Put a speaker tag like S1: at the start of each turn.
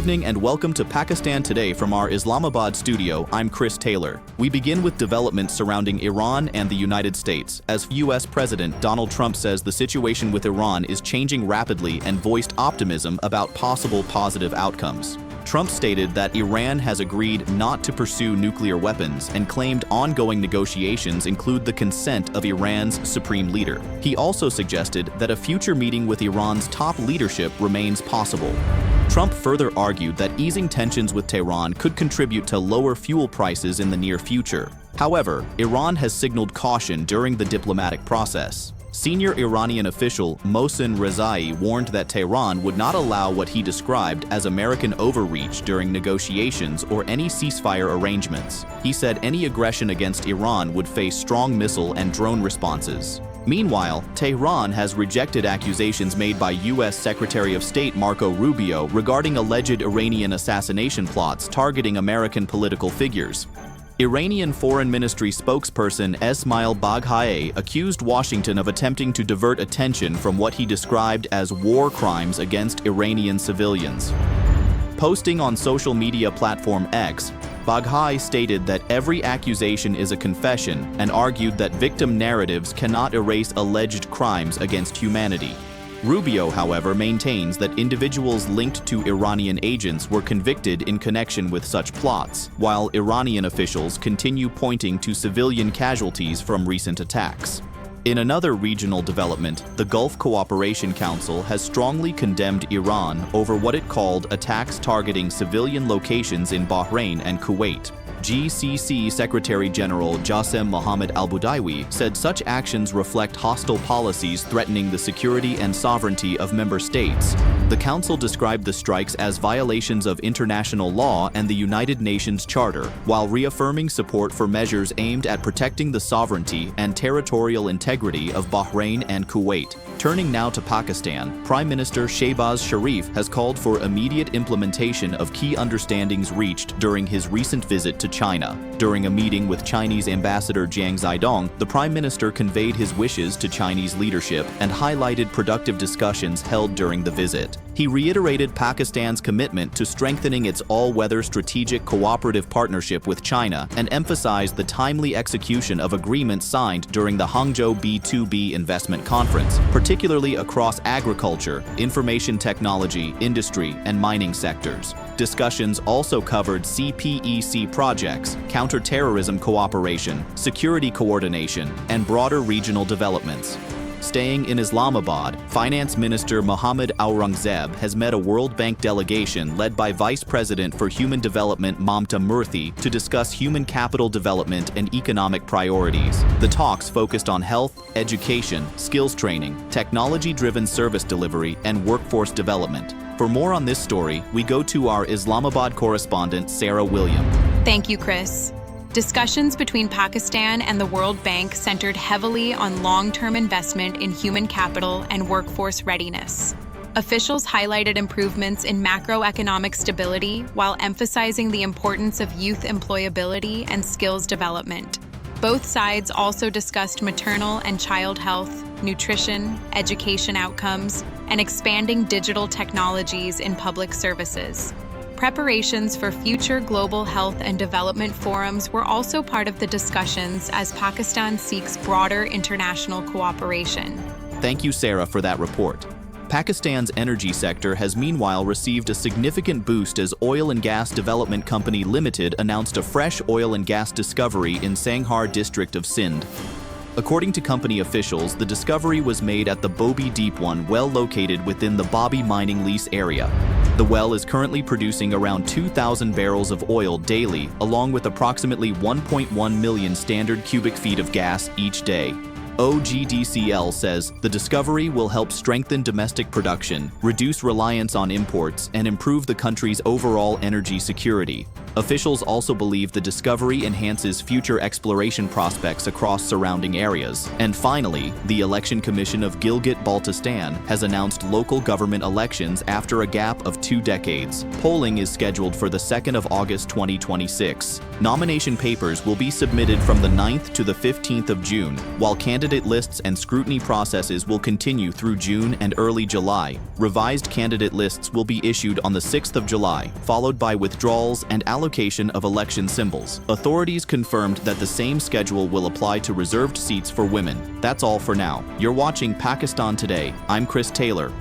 S1: evening and welcome to Pakistan Today from our Islamabad studio. I'm Chris Taylor. We begin with developments surrounding Iran and the United States, as U.S. President Donald Trump says the situation with Iran is changing rapidly and voiced optimism about possible positive outcomes. Trump stated that Iran has agreed not to pursue nuclear weapons and claimed ongoing negotiations include the consent of Iran's supreme leader. He also suggested that a future meeting with Iran's top leadership remains possible. Trump further argued that easing tensions with Tehran could contribute to lower fuel prices in the near future. However, Iran has signaled caution during the diplomatic process. Senior Iranian official Mohsen Rezai warned that Tehran would not allow what he described as American overreach during negotiations or any ceasefire arrangements. He said any aggression against Iran would face strong missile and drone responses. Meanwhile, Tehran has rejected accusations made by U.S. Secretary of State Marco Rubio regarding alleged Iranian assassination plots targeting American political figures. Iranian Foreign Ministry spokesperson Esmail Baghai accused Washington of attempting to divert attention from what he described as war crimes against Iranian civilians. Posting on social media platform X, Baghai stated that every accusation is a confession and argued that victim narratives cannot erase alleged crimes against humanity. Rubio, however, maintains that individuals linked to Iranian agents were convicted in connection with such plots, while Iranian officials continue pointing to civilian casualties from recent attacks. In another regional development, the Gulf Cooperation Council has strongly condemned Iran over what it called attacks targeting civilian locations in Bahrain and Kuwait. GCC Secretary General Jasem Mohammed Al-Budaiwi said such actions reflect hostile policies threatening the security and sovereignty of member states. The council described the strikes as violations of international law and the United Nations Charter, while reaffirming support for measures aimed at protecting the sovereignty and territorial integrity of Bahrain and Kuwait. Turning now to Pakistan, Prime Minister Shehbaz Sharif has called for immediate implementation of key understandings reached during his recent visit to China. During a meeting with Chinese Ambassador Jiang Zidong, the Prime Minister conveyed his wishes to Chinese leadership and highlighted productive discussions held during the visit. He reiterated Pakistan's commitment to strengthening its all-weather strategic cooperative partnership with China and emphasized the timely execution of agreements signed during the Hangzhou B2B Investment Conference, particularly across agriculture, information technology, industry, and mining sectors. Discussions also covered CPEC projects, counter-terrorism cooperation, security coordination, and broader regional developments. Staying in Islamabad, Finance Minister Mohammad Aurangzeb has met a World Bank delegation led by Vice President for Human Development Mamta Murthy to discuss human capital development and economic priorities. The talks focused on health, education, skills training, technology-driven service delivery, and workforce development. For more on this story, we go to our Islamabad correspondent, Sarah William.
S2: Thank you, Chris. Discussions between Pakistan and the World Bank centered heavily on long-term investment in human capital and workforce readiness. Officials highlighted improvements in macroeconomic stability while emphasizing the importance of youth employability and skills development. Both sides also discussed maternal and child health, nutrition, education outcomes, and expanding digital technologies in public services. Preparations for future global health and development forums were also part of the discussions as Pakistan seeks broader international cooperation.
S1: Thank you, Sarah, for that report. Pakistan's energy sector has meanwhile received a significant boost as Oil and Gas Development Company Limited announced a fresh oil and gas discovery in Sanghar district of Sindh. According to company officials, the discovery was made at the Bobi Deep One well located within the Bobi mining lease area. The well is currently producing around 2,000 barrels of oil daily, along with approximately 1.1 million standard cubic feet of gas each day. OGDCL says the discovery will help strengthen domestic production, reduce reliance on imports, and improve the country's overall energy security. Officials also believe the discovery enhances future exploration prospects across surrounding areas. And finally, the Election Commission of Gilgit-Baltistan has announced local government elections after a gap of 2 decades. Polling is scheduled for the 2nd of August 2026. Nomination papers will be submitted from the 9th to the 15th of June, while candidates Candidate lists and scrutiny processes will continue through June and early July. Revised candidate lists will be issued on the 6th of July, followed by withdrawals and allocation of election symbols. Authorities confirmed that the same schedule will apply to reserved seats for women. That's all for now. You're watching Pakistan Today. I'm Chris Taylor.